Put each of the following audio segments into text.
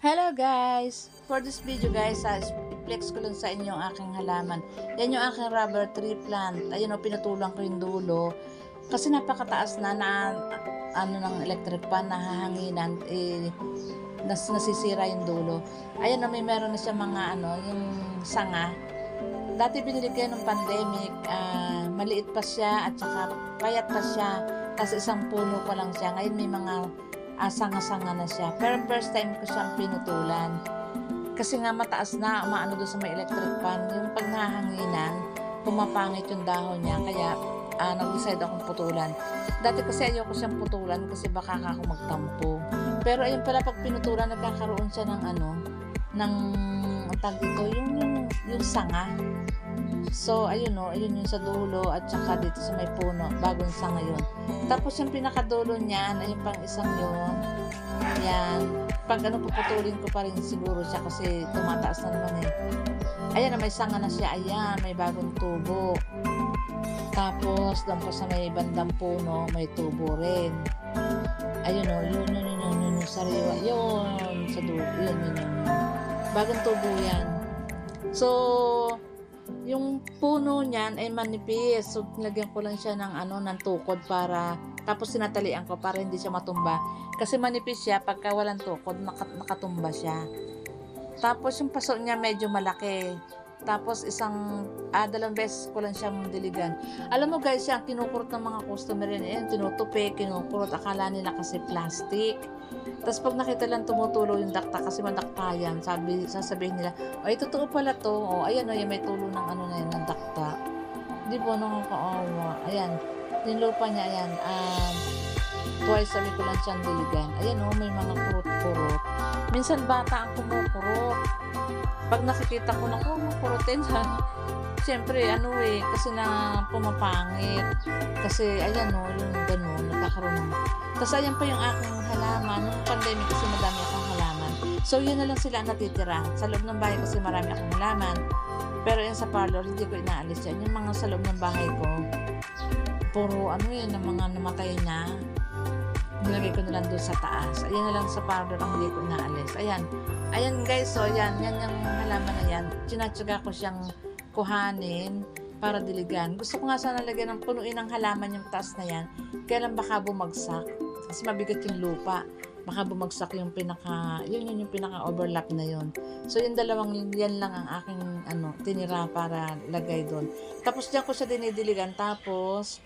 Hello guys! For this video guys, i-flex ko lang sa inyo ang aking halaman. Yan yung aking rubber tree plant. Ayun o, pinutulang ko yung dulo. Kasi napakataas na ng electric pan, nahahanginan, nasisira yung dulo. Ayun o, meron na siya mga yung sanga. Dati binili ko ng pandemic, maliit pa siya at saka payat pa siya. Kasi isang puno pa lang siya. Ngayon may mga sanga-sanga na siya. Pero first time ko siyang pinutulan. Kasi nga mataas na, umaano doon sa may electric pan. Yung pag nahanginan, pumapangit yung dahon niya. Kaya nag-decide akong putulan. Dati kasi ayoko siyang putulan kasi baka ako magtampo. Pero ayun pala, pag pinutulan, nagkakaroon siya ng ang tag dito, yung sanga. So, ayun o, ayun yung sa dulo at saka dito sa may puno, bagong sanga yun. Tapos yung pinakadulo niyan, ayun pang isang yun. Yan. Pag puputulin ko pa rin siguro siya kasi tumataas na naman eh. Ayan, may sanga na siya. Ayan, may bagong tubo. Tapos, doon po sa may bandang puno, may tubo rin. Ayun o, yun, sariwa. Yun, sa dulo. Yun. Bagong tubo yan. So, yung puno niyan ay manipis. So, nilagyan ko lang siya ng tukod para, tapos sinatalian ko para hindi siya matumba. Kasi manipis siya, pagka walang tukod, nakatumba siya. Tapos, yung paso niya medyo malaki. Tapos, dalawang beses ko lang siyang diligan. Alam mo guys, yung kinukurot ng mga customer yan, tinutupi, kinukurot, akala nila kasi plastic. Tapos pag nakita lang tumutulo yung dakta kasi madakta yan, sasabihin nila, ay totoo pala to, ayan yan may tulo ng na yan, ng dakta. Di ba nakakaawa? Ayan, nilupa niya, ayan, twice sabi ko lang siyang diligan. Ayan may mga kurot-kurot. Minsan bata ang kumukurot. Pag nakikita ko na kurutin siyempre kasi na pumapangit. Kasi ayan yung ganun, nagkakaroon ng. Tapos ayan pa yung aking halaman. Nung pandemic kasi madami akong halaman. So yun na lang sila natitira. Sa loob ng bahay kasi marami akong halaman. Pero yan sa parlor, hindi ko inaalis yan. Yung mga sa loob ng bahay ko, puro ng mga namatay na. Nilagay ko na lang doon sa taas. Ayan na lang sa parlor ang hindi ko inaalis. Ayan guys, so yan yung halaman na yan. Tinatsaga ko siyang kuhanin para diligan. Gusto ko nga sana lagyan ng punuin ng halaman yung taas na yan. Kaya lang baka bumagsak. Kasi mabigat yung lupa. Baka bumagsak yung yung pinaka-overlap na yun. So yung dalawang yan lang ang aking tinira para lagay doon. Tapos diyan ko siya dinidiligan. Tapos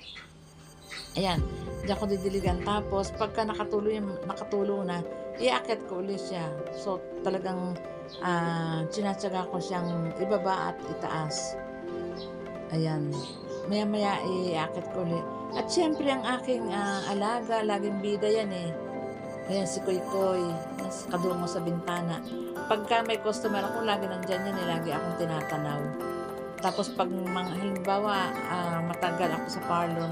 ayan, diyan ko didiligan. Tapos pagka nakatulo na, iakit ko ulit siya. So talagang sinatsaga ko siyang ibaba at itaas. Ayan, maya iakit ko ulit. At syempre ang aking alaga, laging bida yan eh. Ayan si Koy Koy, kadungo sa bintana. Pagka may customer ako, lagi nandyan yan eh, lagi akong tinatanaw. Tapos pag halimbawa matagal ako sa parlor,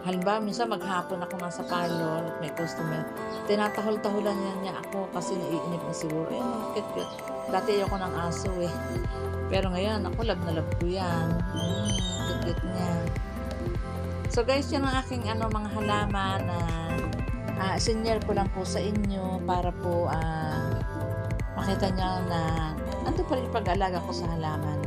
halimbawa minsan maghapon ako nasa parlor at may customer, tinatahol-tahulan niya ako kasi naiinip na siguro. Cute. Dati ayoko ng aso eh. Pero ngayon, ako love na love ko yan. Cute niya. So guys, yan ang aking mga halaman na senior ko lang po sa inyo para po makita niyo na ando pa rin pag-alaga ko sa halaman.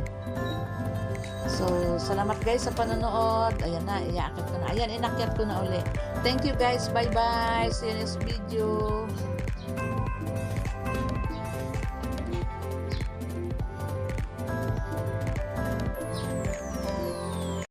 So, salamat guys sa panonood. Ayan na, iaakit ko na. Ayan, inakyat ko na uli. Thank you guys. Bye-bye. See you next video.